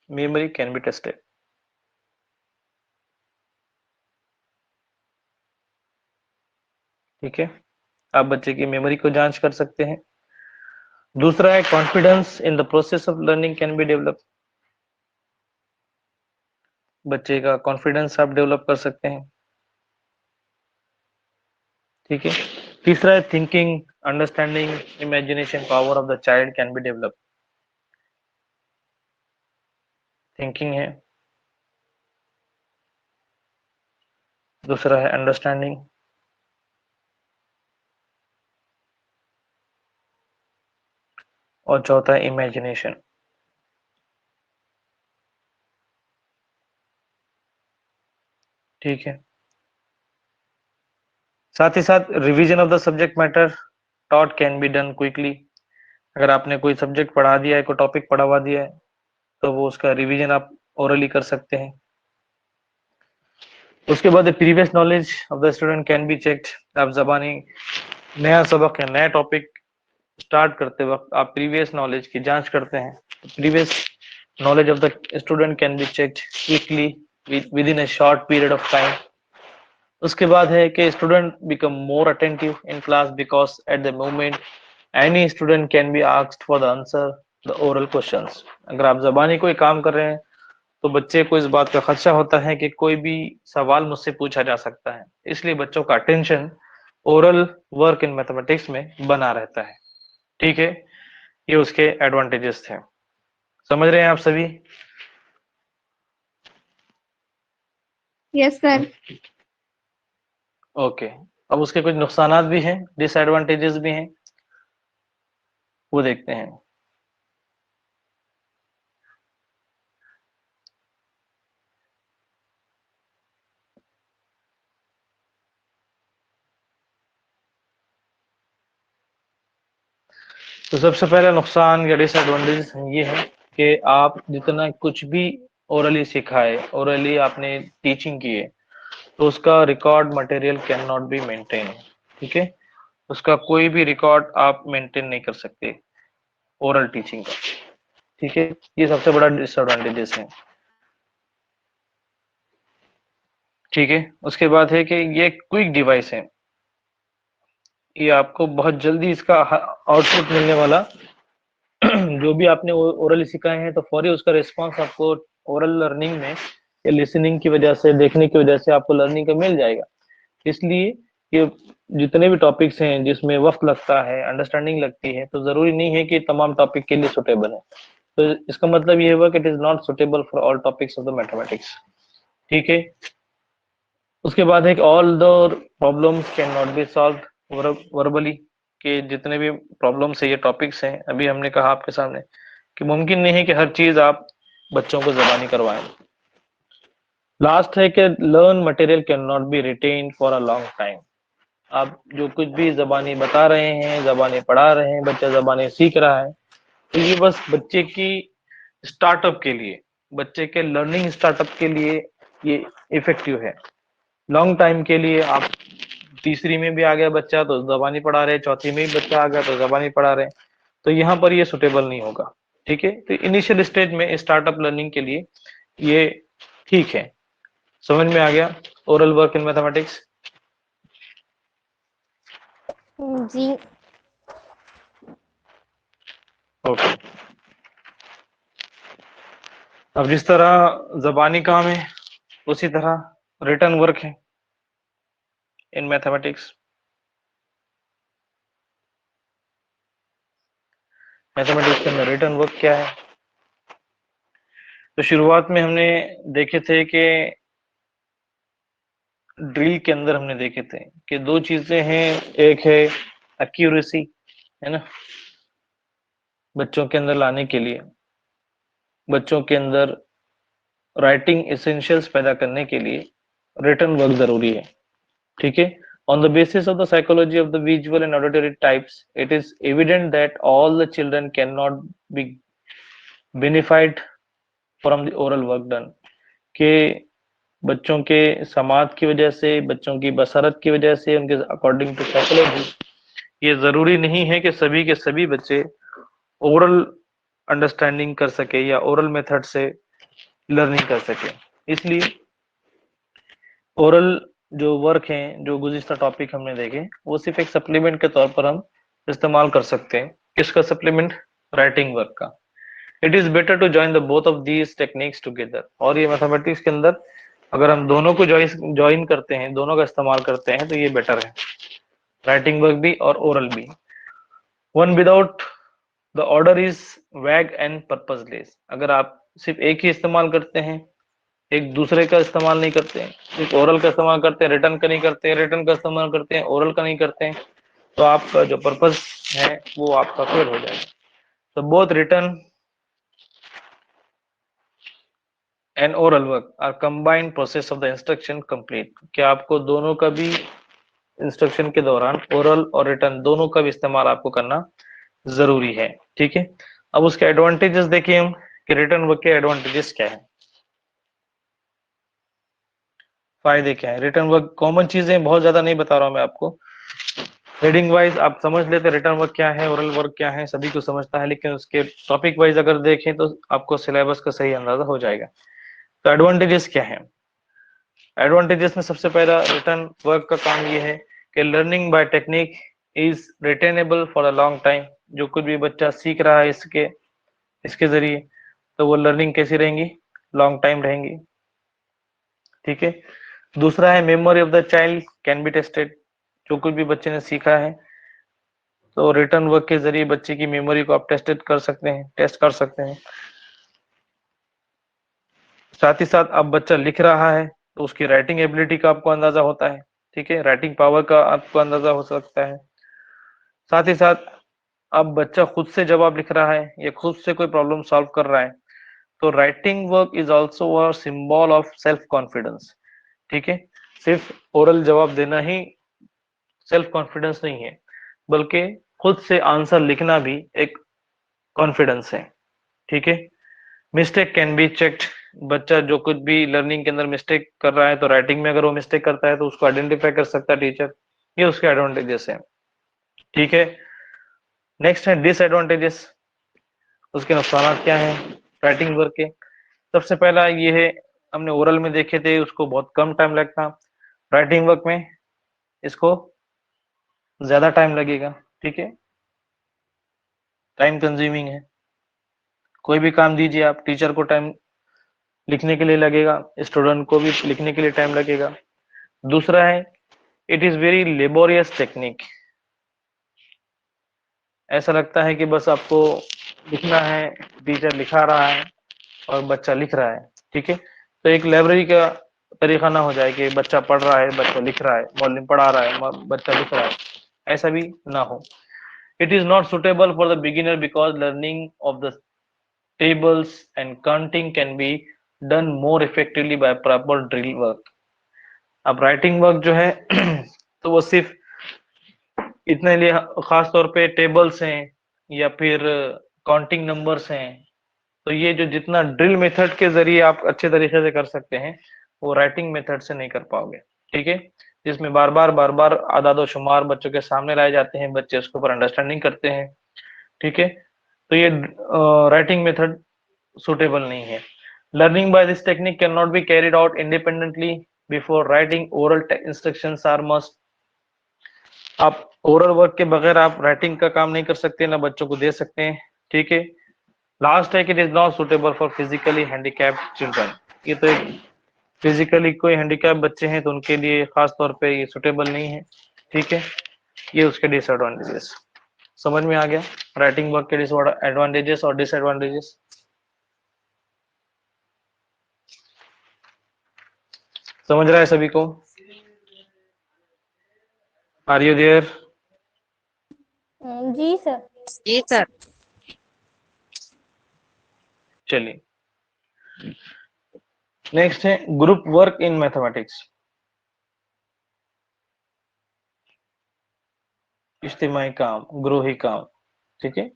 memory can be tested. ठीक है, आप बच्चे की मेमोरी को जांच कर सकते हैं। दूसरा है confidence in the process of learning can be develop. बच्चे का कॉन्फिडेंस आप डेवलप कर सकते हैं। ठीक है, तीसरा है thinking, understanding, imagination power of the child can be develop. Thinking है, दूसरा है अंडरस्टैंडिंग, और चौथा है इमेजिनेशन। ठीक है, साथ ही साथ revision of the subject matter taught can be done quickly. अगर आपने कोई सब्जेक्ट पढ़ा दिया है, कोई टॉपिक पढ़ावा दिया है, तो वो उसका रिवीजन आप ओरली कर सकते हैं। उसके बाद previous knowledge of the student can be checked. आप जबानी नया सबक है, नया टॉपिक स्टार्ट करते वक्त आप प्रीवियस नॉलेज की जांच करते हैं। Previous knowledge of the student can be checked quickly with in a short period of time. उसके बाद है कि student become more attentive in class because at the moment any student can be asked for the answer the oral questions. अगर आप जबानी कोई काम कर रहे हैं तो बच्चे को इस बात का खदशा होता है कि कोई भी सवाल मुझसे पूछा जा सकता है, इसलिए बच्चों का attention oral work in mathematics में बना रहता है। ठीक है, ये उसके एडवांटेजेस थे। समझ रहे हैं आप सभी? Yes sir. ओके, अब उसके कुछ नुकसानात भी हैं, डिसएडवांटेजेस भी हैं, वो देखते हैं। तो सबसे पहला नुकसान या डिसएडवांटेज ये है कि आप जितना कुछ भी ओरली सिखाए, ओरली आपने टीचिंग की है, तो उसका record material can not be maintain. ठीक है, उसका कोई भी रिकॉर्ड आप मेंटेन नहीं कर सकते ओरल टीचिंग का। ठीक है, ये सबसे बड़ा डिसएडवांटेजेस है। ठीक है, उसके बाद है कि ये क्विक डिवाइस है, ये आपको बहुत जल्दी इसका आउटपुट मिलने वाला जो भी आपने ओरली सिखाए हैं तो फौरी उसका रिस्पांस आपको ओरल लर्निंग में या लिसनिंग की वजह से, देखने की वजह से आपको लर्निंग का मिल जाएगा। इसलिए ये जितने भी टॉपिक्स हैं जिसमें वक्त लगता है, अंडरस्टैंडिंग लगती है, तो जरूरी नहीं है कि तमाम टॉपिक के लिए सुटेबल है। तो इसका मतलब ये हुआ कि it is not suitable for all topics of the mathematics. ठीक है, उसके बाद है कि all the problems can not B solve verbally, के जितने भी प्रॉब्लम्स है, ये टॉपिक्स हैं, अभी हमने कहा आपके सामने कि मुमकिन नहीं है कि हर चीज आप बच्चों को जबानी करवाएं। लास्ट है कि learn material can not be retained for a long time. आप जो कुछ भी जबानी बता रहे हैं, जबानी पढ़ा रहे हैं, बच्चा जबानी सीख रहा है, तो ये बस बच्चे की स्टार्टअप के लिए, बच्चे के लर्निंग स्टार्टअप के लिए ये इफेक्टिव है। लॉन्ग टाइम के लिए आप तीसरी में भी आ गया बच्चा तो जबानी पढ़ा रहे, चौथी में भी बच्चा आ गया तो जबानी पढ़ा रहे, तो यहाँ पर ये सुटेबल नहीं होगा। ठीक है, तो इनिशियल स्टेज में स्टार्टअप लर्निंग के लिए ये ठीक है। समझ में आ गया ओरल वर्क इन मैथमेटिक्स? जी। ओके, अब जिस तरह जबानी काम है उसी तरह रिटर्न वर्क है इन मैथमेटिक्स। मैथमेटिक्स के अंदर रिटर्न वर्क क्या है? तो शुरुआत में हमने देखे थे कि ड्रिल के अंदर हमने देखे थे कि दो चीजें हैं, एक है एक्यूरेसी, है ना, बच्चों के अंदर लाने के लिए, बच्चों के अंदर राइटिंग एसेंशियल्स पैदा करने के लिए रिटर्न वर्क जरूरी है। ठीक है, on the basis of the psychology of the visual and auditory types, it is evident that all the children cannot be benefited from the oral work done। के बच्चों के समाज की वजह से, बच्चों की बसरत की वजह से, उनके अकॉर्डिंग टू साइकोलॉजी, ये जरूरी नहीं है कि सभी के सभी बच्चे ओरल अंडरस्टैंडिंग कर सके या ओरल मेथड से लर्निंग कर सके। इसलिए ओरल जो वर्क हैं, जो गुज़िश्ता टॉपिक हमने देखे, वो सिर्फ एक सप्लीमेंट के तौर पर हम इस्तेमाल कर सकते हैं। किसका सप्लीमेंट? राइटिंग वर्क का। It is better to join the both of these techniques together. और ये मैथमेटिक्स के अंदर अगर हम दोनों को ज्वाइन करते हैं, दोनों का इस्तेमाल करते हैं, तो ये बेटर है, राइटिंग वर्क भी और ओरल भी। One without the order is वैग एंड पर्पसलेस। अगर आप सिर्फ एक ही इस्तेमाल करते हैं, एक दूसरे का इस्तेमाल नहीं करते हैं, सिर्फ ओरल का इस्तेमाल करते हैं, रिटर्न का नहीं करते हैं, रिटर्न का इस्तेमाल करते हैं, ओरल का नहीं करते हैं, तो आपका जो पर्पस है वो आपका फेल हो जाएगा। तो both written and oral work are combined process of the instruction complete. क्या आपको दोनों का भी इंस्ट्रक्शन के दौरान ओरल और रिटर्न दोनों का भी इस्तेमाल आपको करना जरूरी है। ठीक है, अब उसके एडवांटेजेस देखिए हम कि रिटर्न वर्क के एडवांटेजेस क्या है, फायदे क्या है। रिटर्न वर्क कॉमन चीजें बहुत ज्यादा नहीं बता रहा हूं मैं आपको, रीडिंग वाइज आप समझ लेते रिटर्न वर्क क्या है, ओरल वर्क क्या है, सभी को समझता है, लेकिन उसके टॉपिक वाइज अगर देखें तो आपको सिलेबस का सही अंदाजा हो जाएगा। तो एडवांटेजेस क्या है? एडवांटेजेस में सबसे पहला रिटर्न वर्क का काम ये है कि learning by technique is retainable for a long time. जो कुछ भी बच्चा सीख रहा है इसके इसके जरिए, तो वो लर्निंग कैसी रहेंगी? लॉन्ग टाइम रहेंगी। ठीक है, दूसरा है memory of the child can be tested. जो कुछ भी बच्चे ने सीखा है, तो रिटर्न वर्क के जरिए बच्चे की मेमोरी को आप टेस्ट कर सकते हैं। साथ ही साथ अब बच्चा लिख रहा है, तो उसकी राइटिंग एबिलिटी का आपको अंदाजा होता है। ठीक है, राइटिंग पावर का आपको अंदाजा हो सकता है। साथ ही साथ अब बच्चा खुद से जवाब लिख रहा है या खुद से कोई प्रॉब्लम सॉल्व कर रहा है, तो writing work is also a symbol of self confidence. ठीक है, सिर्फ ओरल जवाब देना ही सेल्फ कॉन्फिडेंस नहीं है, बल्कि खुद से आंसर लिखना भी एक कॉन्फिडेंस है। ठीक है, मिस्टेक कैन बी चेक्ड। बच्चा जो कुछ भी लर्निंग के अंदर मिस्टेक कर रहा है, तो राइटिंग में अगर वो मिस्टेक करता है तो उसको आइडेंटिफाई कर सकता है टीचर। ये उसके एडवांटेजेस है। ठीक है, नेक्स्ट है डिसएडवांटेजेस। उसके नुकसान क्या है राइटिंग वर्क के? सबसे पहला ये है, हमने ओरल में देखे थे उसको बहुत कम टाइम लगता, राइटिंग वर्क में इसको ज्यादा टाइम लगेगा। ठीक है, टाइम कंज्यूमिंग है। कोई भी काम दीजिए आप, टीचर को टाइम लिखने के लिए लगेगा, स्टूडेंट को भी लिखने के लिए टाइम लगेगा। दूसरा है, it is very laborious technique. ऐसा लगता है कि बस आपको लिखना है, टीचर लिखा रहा है और बच्चा लिख रहा है। ठीक है, तो एक लाइब्रेरी का तरीका ना हो जाए कि बच्चा पढ़ रहा है, बच्चा लिख रहा है, मॉलम पढ़ा रहा है, बच्चा लिख रहा है, ऐसा भी ना हो। It is not suitable for the beginner because learning of the tables and counting can be done more effectively by proper drill work। अब राइटिंग वर्क जो है तो वो सिर्फ इतने लिए खास तौर पे टेबल्स हैं या फिर काउंटिंग नंबर्स हैं, तो ये जो जितना ड्रिल मेथड के जरिए आप अच्छे तरीके से कर सकते हैं, वो राइटिंग मेथड से नहीं कर पाओगे। ठीक है, जिसमें बार बार आदाद शुमार बच्चों के सामने लाए जाते हैं, बच्चे उसके ऊपर अंडरस्टैंडिंग करते हैं। ठीक है, तो ये राइटिंग मेथड सुटेबल नहीं है। Learning by this technique can not be carried out independently before writing oral instructions are must. आप ओरल वर्क के बगैर आप राइटिंग का काम नहीं कर सकते, ना बच्चों को दे सकते हैं। ठीक है, लास्ट है कि it is not suitable for physically handicapped children. ये तो एक फिजिकली कोई हैंडीकैप बच्चे हैं तो उनके लिए खास तौर पे ये सुटेबल नहीं है। ठीक है, ये उसके डिसएडवांटेजेस समझ में आ गया, राइटिंग वर्क के एडवांटेजेस और डिसएडवांटेजेस। समझ रहा है सभी को? Are you there? जी सर। जी सर। चलिए, नेक्स्ट है ग्रुप वर्क इन मैथमेटिक्स, इज्तिमाई काम, ग्रोही काम। ठीक है,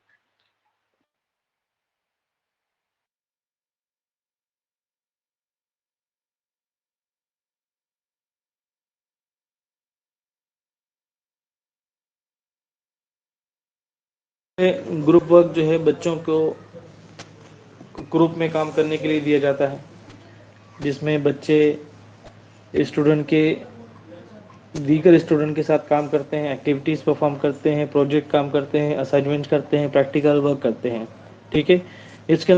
ग्रुप वर्क जो है बच्चों को ग्रुप में काम करने के लिए दिया जाता है, जिसमें बच्चे स्टूडेंट के दीगर स्टूडेंट के साथ काम करते हैं, एक्टिविटीज़ परफॉर्म करते हैं, प्रोजेक्ट काम करते हैं, असाइनमेंट करते हैं, प्रैक्टिकल वर्क करते हैं। ठीक है, इसके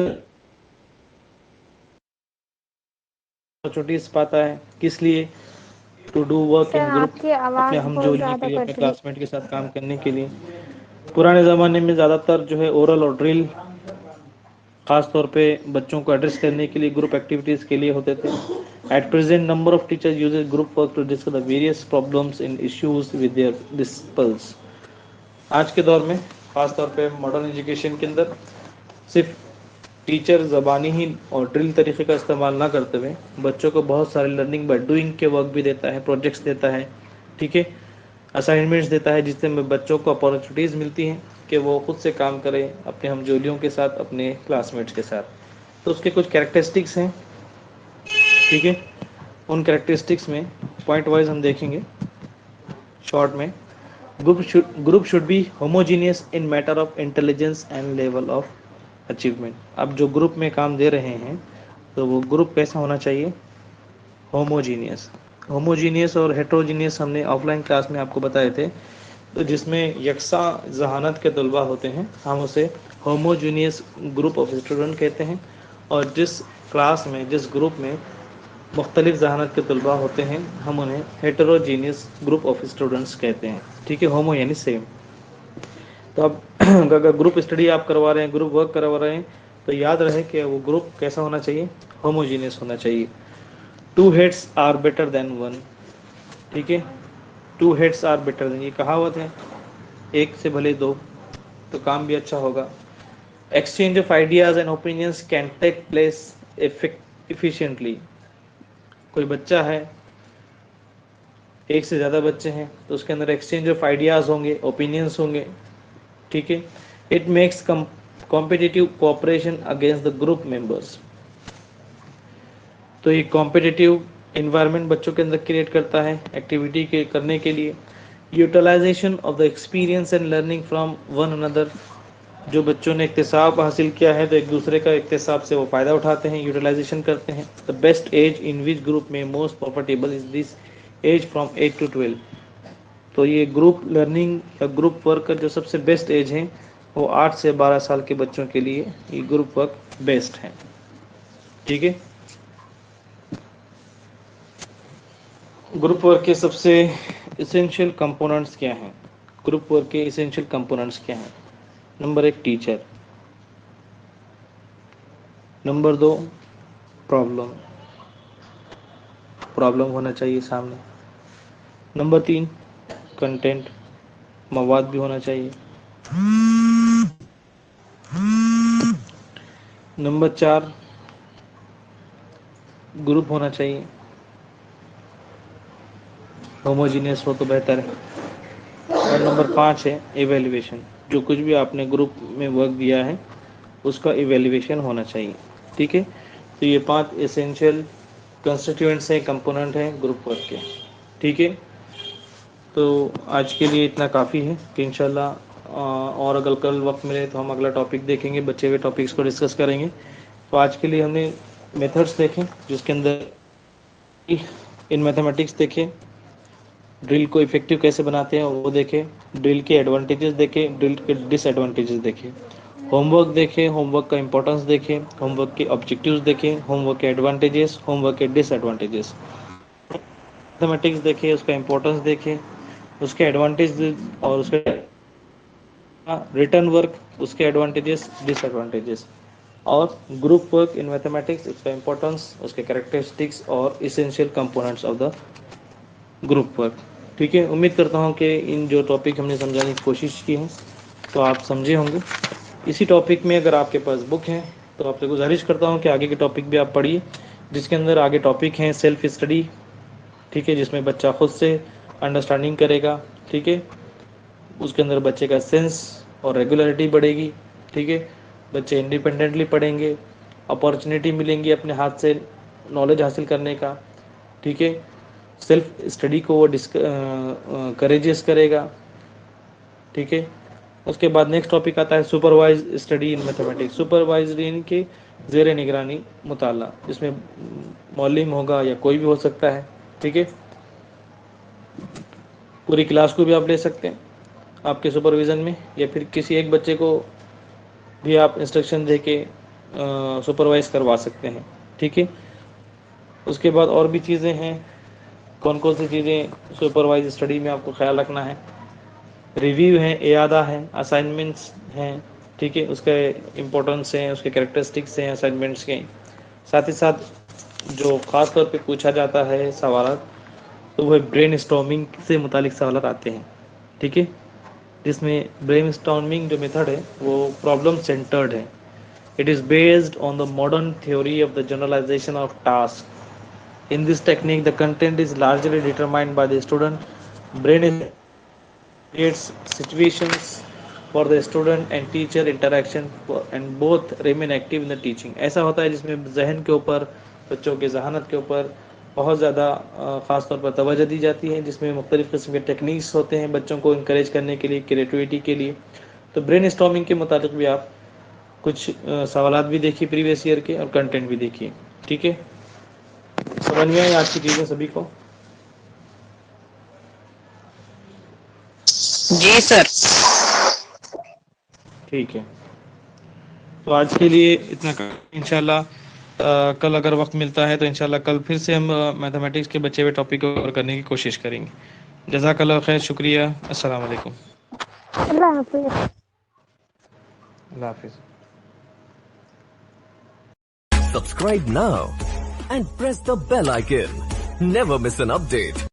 छोटी पाता है किस लिए, to do work sir in group, आपकी अपने आवाज हम बहुत जोलियों के ज्यादा लिए, अपने कट रही। क्लासमेट के साथ काम करने के लिए। पुराने ज़माने में ज़्यादातर जो है ओरल और ड्रिल खास तौर पे बच्चों को एड्रेस करने के लिए ग्रुप एक्टिविटीज़ के लिए होते थे। At present number of teachers uses group work to discuss the various problems in issues with their disciples. आज के दौर में खास तौर पे मॉडर्न एजुकेशन के अंदर सिर्फ टीचर ज़बानी ही और ड्रिल तरीके का इस्तेमाल ना करते हुए बच्चों को बहुत सारे लर्निंग बाय डूइंग के वर्क भी देता है, प्रोजेक्ट्स देता है, ठीक है, असाइनमेंट्स देता है, जिससे बच्चों को अपॉर्चुनिटीज़ मिलती हैं कि वो खुद से काम करें अपने हमजोलियों के साथ, अपने क्लासमेट्स के साथ। तो उसके कुछ कैरेक्टरिस्टिक्स हैं, ठीक है, उन कैरेक्टरिस्टिक्स में पॉइंट वाइज हम देखेंगे शॉर्ट में। Group should be homogeneous in matter of intelligence and level of achievement. अब जो ग्रुप में काम दे रहे हैं तो वो ग्रुप कैसा होना चाहिए, होमोजीनियस। होमोजीनियस और हेट्रोजीनियस हमने ऑफलाइन क्लास में आपको बताए थे। तो जिसमें यकसा जहानत के तलबा होते हैं हम उसे होमोजीनियस ग्रुप ऑफ स्टूडेंट कहते हैं, और जिस क्लास में, जिस ग्रुप में मुख्तलिफ जहानत के तलबा होते हैं हम उन्हें हेटरोजीनियस ग्रुप ऑफ स्टूडेंट्स कहते हैं। ठीक है, होमो यानी सेम। तो अब अगर ग्रुप स्टडी आप करवा रहे हैं, ग्रुप वर्क करवा रहे हैं, तो याद रहे कि वो ग्रुप कैसा होना चाहिए, होमोजीनियस होना चाहिए। Two heads are better than one. ठीक है, two heads are better than, ये कहावत है, एक से भले दो, तो काम भी अच्छा होगा। Exchange of ideas and opinions can take place efficiently. कोई बच्चा है, एक से ज़्यादा बच्चे हैं, तो उसके अंदर एक्सचेंज ऑफ आइडियाज़ होंगे, ओपिनियंस होंगे। ठीक है, it makes competitive cooperation against the group members. तो ये कॉम्पिटिटिव इन्वायरमेंट बच्चों के अंदर क्रिएट करता है एक्टिविटी के करने के लिए। Utilisation of the experience and learning from one another. जो बच्चों ने इक्तिसाब हासिल किया है तो एक दूसरे का इक्तिसाब से वो फ़ायदा उठाते हैं, यूटिलाइजेशन करते हैं। The best age in which group में most profitable is this age from 8 to 12। तो ये ग्रुप लर्निंग या ग्रुप वर्क का जो सबसे बेस्ट एज है वो 8 से 12 साल के बच्चों के लिए ये ग्रुप वर्क बेस्ट है। ठीक है, ग्रुप वर्क के सबसे इसेंशियल कंपोनेंट्स क्या हैं, ग्रुप वर्क के इसेंशियल कंपोनेंट्स क्या हैं। Number 1 teacher, number 2 problem, problem होना चाहिए सामने। नंबर 3 कंटेंट, मवाद भी होना चाहिए। नंबर 4 ग्रुप होना चाहिए, होमोजीनियस हो तो बेहतर है। और नंबर 5 है एवेल्युएशन, जो कुछ भी आपने ग्रुप में वर्क दिया है उसका इवेल्युएशन होना चाहिए। ठीक है, तो ये 5 एसेंशियल कंस्टिट्यूएंट्स हैं, कंपोनेंट हैं ग्रुप वर्क के। ठीक है, तो आज के लिए इतना काफ़ी है कि इंशाल्लाह और अगर कल वक्त मिले तो हम अगला टॉपिक देखेंगे, बचे हुए टॉपिक्स को डिस्कस करेंगे। तो आज के लिए हमने मेथड्स देखें, जिसके अंदर इन मैथमेटिक्स देखें, ड्रिल को इफेक्टिव कैसे बनाते हैं वो देखें, ड्रिल के एडवांटेजेस देखें, ड्रिल के डिसएडवांटेजेस देखें, होमवर्क देखें, होमवर्क का इंपॉर्टेंस देखें, होमवर्क के ऑब्जेक्टिव्स देखें, होमवर्क के एडवांटेजेस, होमवर्क के डिसएडवांटेजेस, मैथमेटिक्स देखें, उसका इंपॉर्टेंस देखें, उसके एडवांटेज और उसके रिटर्न वर्क, उसके एडवांटेजेस डिसएडवांटेजेस, और ग्रुप वर्क इन मैथमेटिक्स, उसका इंपॉर्टेंस, उसके कैरेक्टरिस्टिक्स और essential components of the group work. ठीक है, उम्मीद करता हूँ कि इन जो टॉपिक हमने समझाने की कोशिश की है तो आप समझे होंगे। इसी टॉपिक में अगर आपके पास बुक है तो आपसे गुजारिश करता हूँ कि आगे के टॉपिक भी आप पढ़िए, जिसके अंदर आगे टॉपिक हैं सेल्फ स्टडी। ठीक है, जिसमें बच्चा खुद से अंडरस्टैंडिंग करेगा। ठीक है, उसके अंदर बच्चे का सेंस और रेगुलरिटी बढ़ेगी। ठीक है, बच्चे इंडिपेंडेंटली पढ़ेंगे, अपॉर्चुनिटी मिलेंगी अपने हाथ से नॉलेज हासिल करने का। ठीक है, सेल्फ स्टडी को वो करेजियस करेगा। ठीक है, उसके बाद नेक्स्ट टॉपिक आता है supervise study in mathematics. Supervise reading के ज़ेर निगरानी मुताला, जिसमें मौलिम होगा या कोई भी हो सकता है, ठीक है। पूरी क्लास को भी आप ले सकते हैं आपके सुपरविज़न में, या फिर किसी एक बच्चे को भी आप इंस्ट्रक्शन दे के सुपरवाइज़ करवा सकते हैं, ठीक है। उसके बाद और भी चीज़ें हैं, कौन कौन सी चीज़ें सुपरवाइज स्टडी में आपको ख्याल रखना है। रिव्यू है, इयादा है, असाइनमेंट्स हैं, ठीक है, उसके इम्पोर्टेंस हैं, उसके कैरेक्टरिस्टिक्स हैं असाइनमेंट्स के। साथ ही साथ जो ख़ास तौर पे पूछा जाता है सवाल, तो वह ब्रेन स्टॉर्मिंग से मुतालिक सवाल आते हैं, ठीक है, जिसमें ब्रेन स्टॉर्मिंग जो मेथड है वो प्रॉब्लम सेंटर्ड है। It is based on the modern theory of the generalisation of task. In this technique the content is largely determined by the student. Brain creates situations for the student and teacher interaction and both remain active in the teaching। ऐसा होता है जिसमें जहन के ऊपर, बच्चों के जहानत के ऊपर बहुत ज़्यादा ख़ास तौर पर तवज्जो दी जाती है, जिसमें मुख्तलिफ़ किस्म के टेक्निक्स होते हैं बच्चों को इंकरेज करने के लिए, क्रिएटिविटी के लिए। तो ब्रेन स्टॉर्मिंग के मुताबिक भी आप कुछ सवालात भी देखिए प्रीवियस ईयर के, और कंटेंट भी देखिए, ठीक है। समझ में आई आज की चीज़ें सभी को? जी सर। ठीक है, तो आज के लिए इतना इंशाल्लाह कल अगर वक्त मिलता है तो इंशाल्लाह कल फिर से हम मैथमेटिक्स के बचे हुए टॉपिक को कवर करने की कोशिश करेंगे। जज़ाकल्लाह खैर, शुक्रिया, अस्सलाम वालेकुम, अल्लाह हाफिज़। अल्लाह हाफिज़। Subscribe now and press the bell icon. Never miss an update.